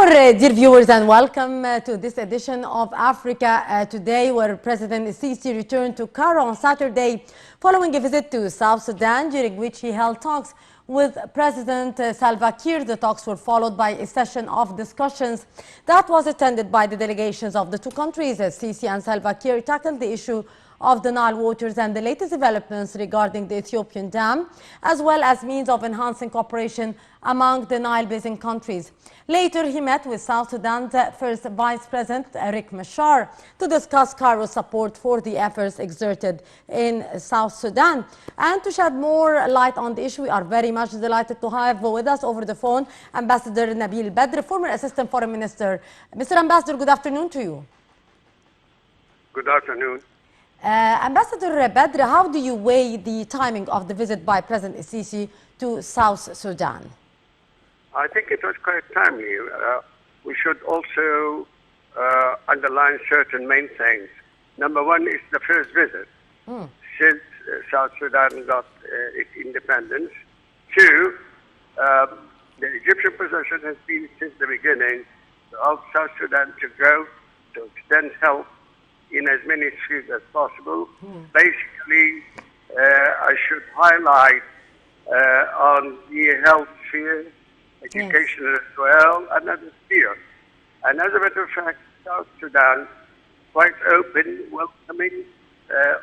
Dear viewers, and welcome to this edition of Africa Today, where President Sisi returned to Cairo on Saturday following a visit to South Sudan, during which he held talks with President Salva Kiir. The talks were followed by a session of discussions that was attended by the delegations of the two countries. Sisi and Salva Kiir tackled the issue of the Nile waters and the latest developments regarding the Ethiopian dam, as well as means of enhancing cooperation among the Nile Basin countries. Later, he met with South Sudan's first Vice President, Riek Machar, to discuss Cairo's support for the efforts exerted in South Sudan. And to shed more light on the issue, we are very much delighted to have with us over the phone Ambassador Nabil Badr, former Assistant Foreign Minister. Mr. Ambassador, good afternoon to you. Good afternoon. Ambassador Badr, how do you weigh the timing of the visit by President Sisi to South Sudan? I think it was quite timely. We should also underline certain main things. Number one is the first visit since South Sudan got its independence. Two, the Egyptian position has been since the beginning of South Sudan to grow, to extend help in as many spheres as possible. Basically, I should highlight on the health sphere, education as well, another sphere. And as a matter of fact, South Sudan, quite open, welcoming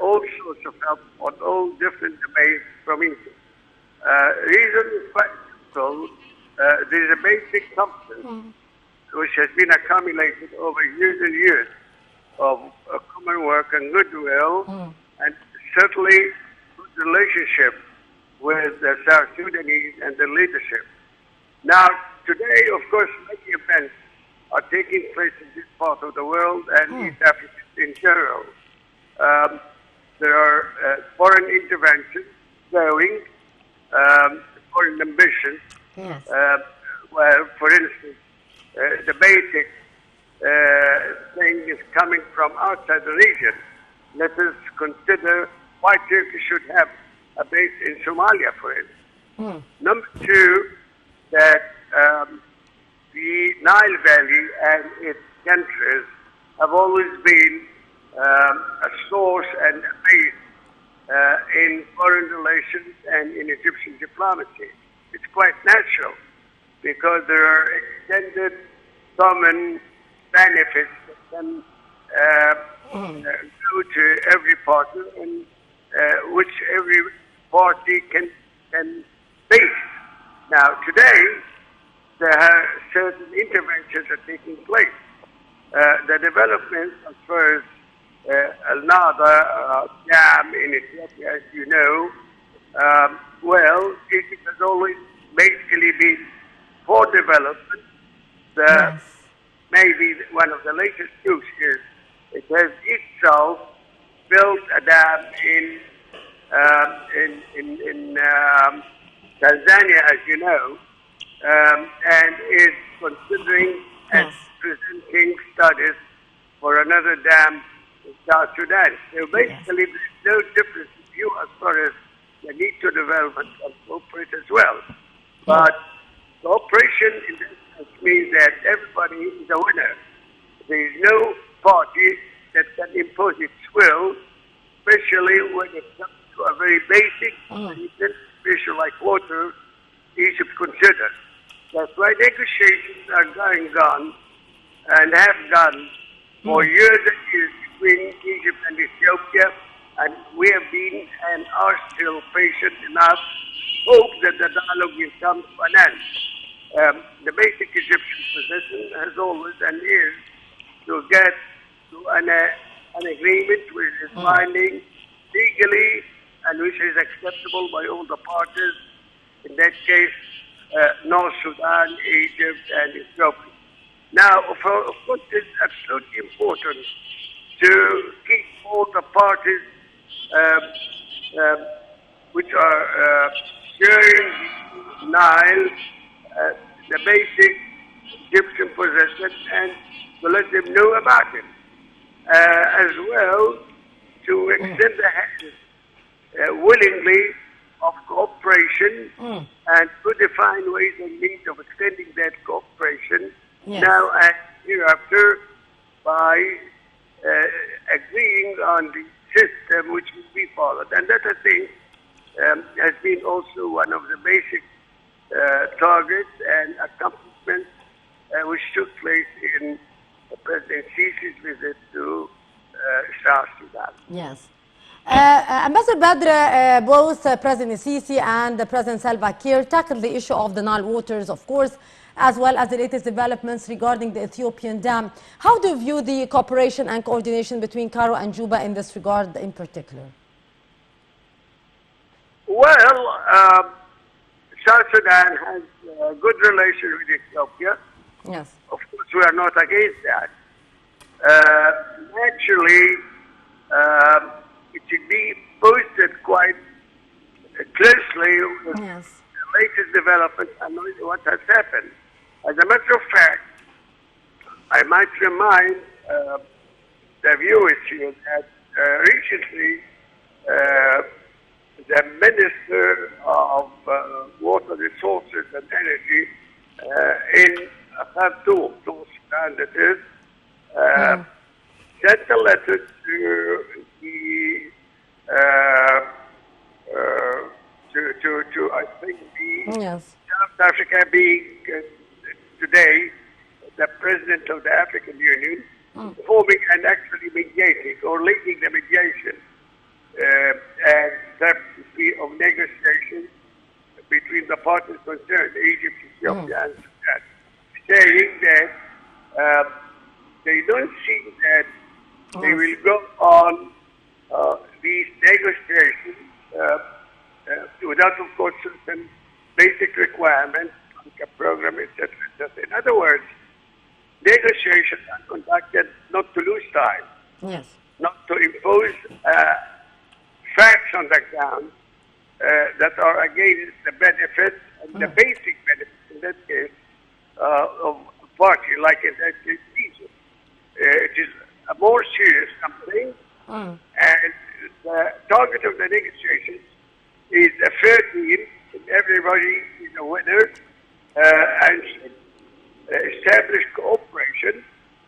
all sorts of help on all different domains from Egypt. Reason is quite simple. There is a basic substance which has been accumulated over years and years of common work and goodwill, and certainly good relationship with the South Sudanese and the leadership. Now, today, of course, many events are taking place in this part of the world and East Africa in general. There are foreign interventions growing, foreign ambitions. Well, for instance, the basic thing is coming from outside the region. Let us consider why Turkey should have a base in Somalia, for instance. Number two, that the Nile Valley and its countries have always been a source and a base in foreign relations and in Egyptian diplomacy. It's quite natural because there are extended common benefits that can go to every partner, and which every party can base. Now, today, there are certain interventions are taking place. The development as far as Al Nahda dam in Ethiopia, as you know, well, Egypt has always basically been for development. Maybe one of the latest news is it has itself built a dam in Tanzania, as you know, and is considering and presenting studies for another dam in South Sudan. So basically, there's no difference in view as far as the need to development and cooperate as well. But cooperation in this sense means that everybody is a winner. There is no party that can impose its will, especially when it comes to a very basic issue like water. Egypt considered. That's why negotiations are going on and have gone for years and years between Egypt and Ethiopia, and we have been and are still patient enough, hope that the dialogue will come to an end. The basic Egyptian position has always and is to get to an agreement which is binding legally and which is acceptable by all the parties, in that case, North Sudan, Egypt, and Ethiopia. Now, of course, it's absolutely important to keep all the parties which are sharing Nile, the basic Egyptian possession, and to let them know about it. As well, to extend the hand willingly of cooperation and to define ways and means of extending that cooperation Yes. Now, and hereafter, by agreeing on the system which will be followed. And that, I think, has been also one of the basic targets and accomplishments which took place in President Sisi's visit to South Sudan. Yes. Ambassador Badr, both President Sisi and President Salva Kiir tackled the issue of the Nile waters, of course, as well as the latest developments regarding the Ethiopian dam. How do you view the cooperation and coordination between Cairo and Juba in this regard in particular? Well, South Sudan has a good relation with Ethiopia. Yes. Of course, we are not against that. Actually, it should be posted quite closely with Yes. the latest developments and what has happened. As a matter of fact, I might remind the viewers here that recently the Minister of Water Resources and Energy in Khartoum, North Sudan, that is, sent a letter to the to I think the Yes. South Africa being today the President of the African Union, forming and actually mediating or leading the mediation and certainty of negotiations between the parties concerned, Egypt, Ethiopia, and Sudan, saying that they don't see that they will go on these negotiations without, of course, certain basic requirements, like a program, etc. In other words, negotiations are conducted not to lose time, Yes. not to impose facts on the ground that are against the benefits and the basic benefits, in that case, of a party, like in that case, Egypt. It is a more serious something, and the target of the negotiations is a fair deal, and everybody is a winner, and should establish cooperation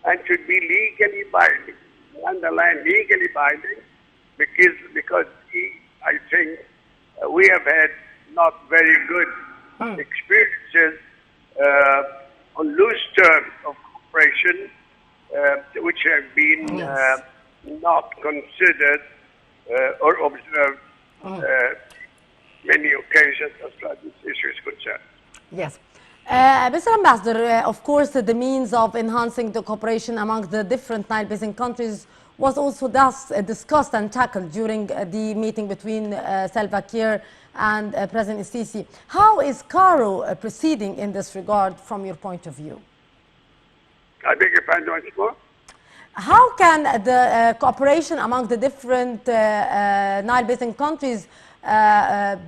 and should be legally binding. Underline legally binding, because I think we have had not very good experiences on loose terms of cooperation, which have been not considered or observed many occasions as far as this issue is concerned. Yes. Mr. Ambassador, of course, the means of enhancing the cooperation among the different Nile Basin countries was also discussed and tackled during the meeting between Salva Kiir and President Sisi. How is Cairo proceeding in this regard from your point of view? I beg your pardon once more? How can the cooperation among the different Nile Basin countries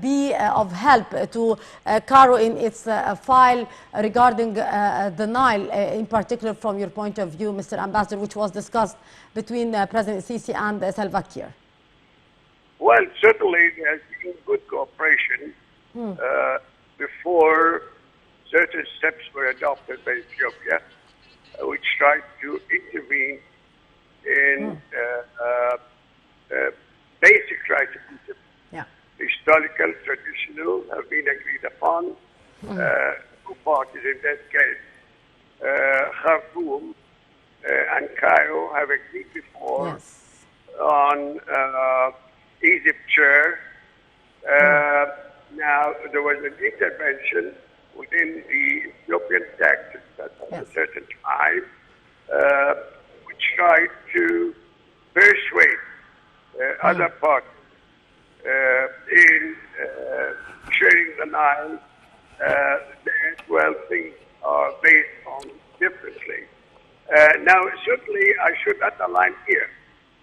be of help to Cairo in its file regarding the Nile, in particular from your point of view, Mr. Ambassador, which was discussed between President Sisi and Salva Kiir? Well, certainly there has been good cooperation before certain steps were adopted by Ethiopia, which tried to intervene in basic rights of Egypt. Historical, traditional, have been agreed upon. Two parties in that case, Khartoum and Cairo, have agreed before on Egypt chair. Now, there was an intervention within the Ethiopian taxes at a certain time, which tried to persuade other parties in sharing the Nile, well, things are based on differently. Now, certainly, I should underline here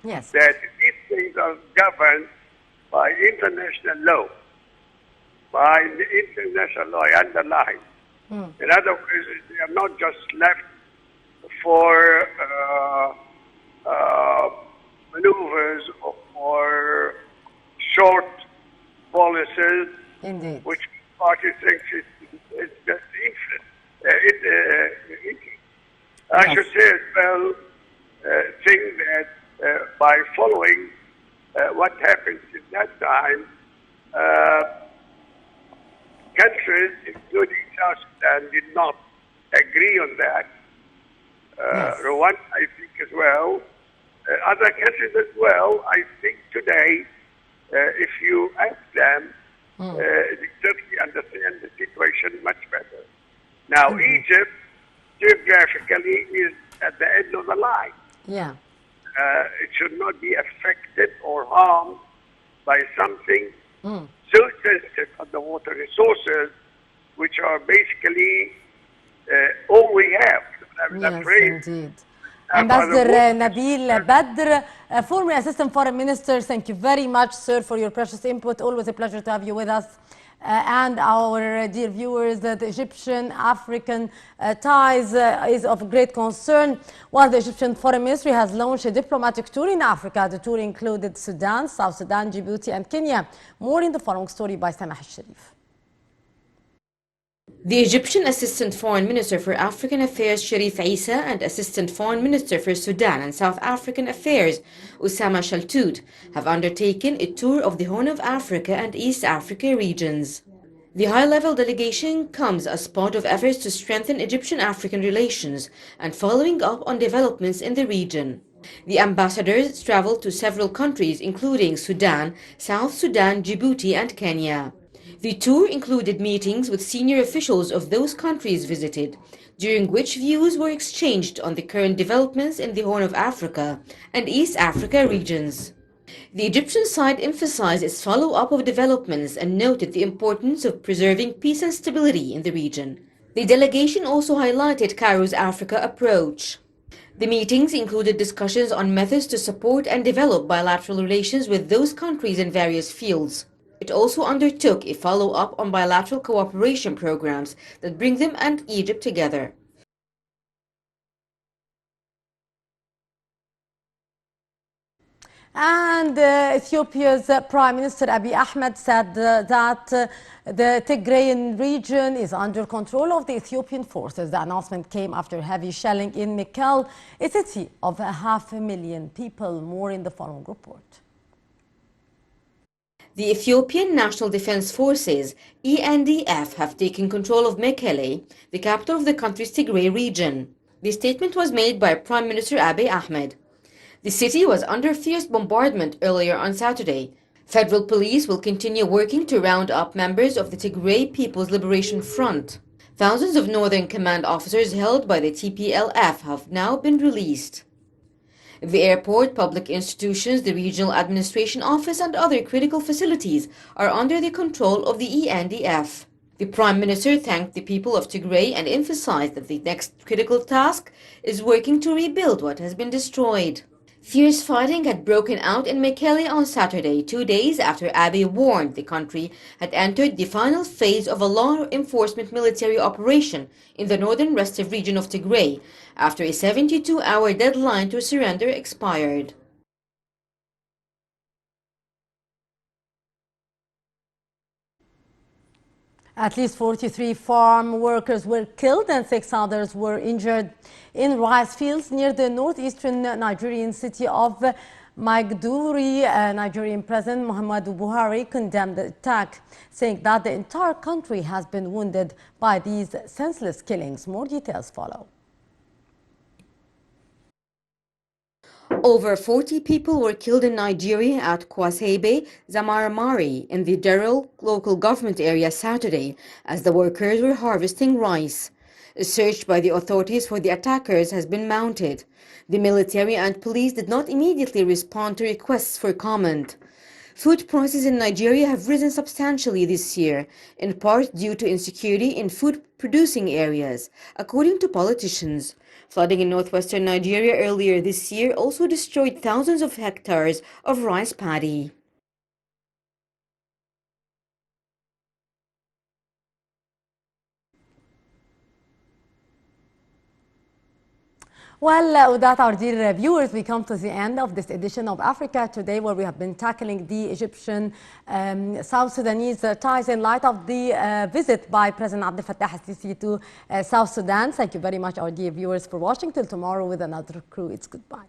that these things are governed by international law. By the international law, I underline. In other words, they are not just left for maneuvers or short policies, which party thinks is best interest. I should say as well, saying that by following what happened in that time, countries, including South Sudan, did not agree on that. Yes. Rwanda, I think, as well. Other countries as well. I think today, if you ask them, they certainly understand the situation much better. Now, Egypt, geographically, is at the end of the line. Yeah. It should not be affected or harmed by something so sensitive on the water resources, which are basically all we have. I'm Yes, afraid. indeed. Are the Ambassador water Nabil Badr, former Assistant Foreign Minister, thank you very much, sir, for your precious input. Always a pleasure to have you with us. And our dear viewers, the Egyptian-African ties is of great concern. While the Egyptian Foreign Ministry has launched a diplomatic tour in Africa, the tour included Sudan, South Sudan, Djibouti, and Kenya. More in the following story by Samah al-Sharif. The Egyptian Assistant Foreign Minister for African Affairs Sharif Issa and Assistant Foreign Minister for Sudan and South African Affairs Oussama Shaltut have undertaken a tour of the Horn of Africa and East Africa regions. The high-level delegation comes as part of efforts to strengthen Egyptian-African relations and following up on developments in the region. The ambassadors traveled to several countries including Sudan, South Sudan, Djibouti and Kenya. The tour included meetings with senior officials of those countries visited, during which views were exchanged on the current developments in the Horn of Africa and East Africa regions. The Egyptian side emphasized its follow-up of developments and noted the importance of preserving peace and stability in the region. The delegation also highlighted Cairo's Africa approach. The meetings included discussions on methods to support and develop bilateral relations with those countries in various fields. It also undertook a follow-up on bilateral cooperation programs that bring them and Egypt together. And Ethiopia's Prime Minister Abiy Ahmed said that the Tigrayan region is under control of the Ethiopian forces. The announcement came after heavy shelling in Mekelle, a city of 500,000 people. More in the following report. The Ethiopian National Defense Forces, ENDF, have taken control of Mekelle, the capital of the country's Tigray region. The statement was made by Prime Minister Abiy Ahmed. The city was under fierce bombardment earlier on Saturday. Federal police will continue working to round up members of the Tigray People's Liberation Front. Thousands of Northern Command officers held by the TPLF have now been released. The airport, public institutions, the regional administration office and other critical facilities are under the control of the ENDF. The Prime Minister thanked the people of Tigray and emphasized that the next critical task is working to rebuild what has been destroyed. Fierce fighting had broken out in Mekelle on Saturday, 2 days after Abiy warned the country had entered the final phase of a law enforcement military operation in the northern restive region of Tigray after a 72-hour deadline to surrender expired. At least 43 farm workers were killed and 6 others were injured in rice fields near the northeastern Nigerian city of Maiduguri. Nigerian President Muhammadu Buhari condemned the attack, saying that the entire country has been wounded by these senseless killings. More details follow. Over 40 people were killed in Nigeria at Kwasebe, Zamaramari in the Daryl local government area Saturday as the workers were harvesting rice. A search by the authorities for the attackers has been mounted. The military and police did not immediately respond to requests for comment. Food prices in Nigeria have risen substantially this year, in part due to insecurity in food-producing areas, according to politicians. Flooding in northwestern Nigeria earlier this year also destroyed thousands of hectares of rice paddy. Well, with that, our dear viewers, we come to the end of this edition of Africa Today, where we have been tackling the Egyptian South Sudanese ties in light of the visit by President Abdel Fattah al-Sisi to South Sudan. Thank you very much, our dear viewers, for watching. Till tomorrow with another crew. It's goodbye.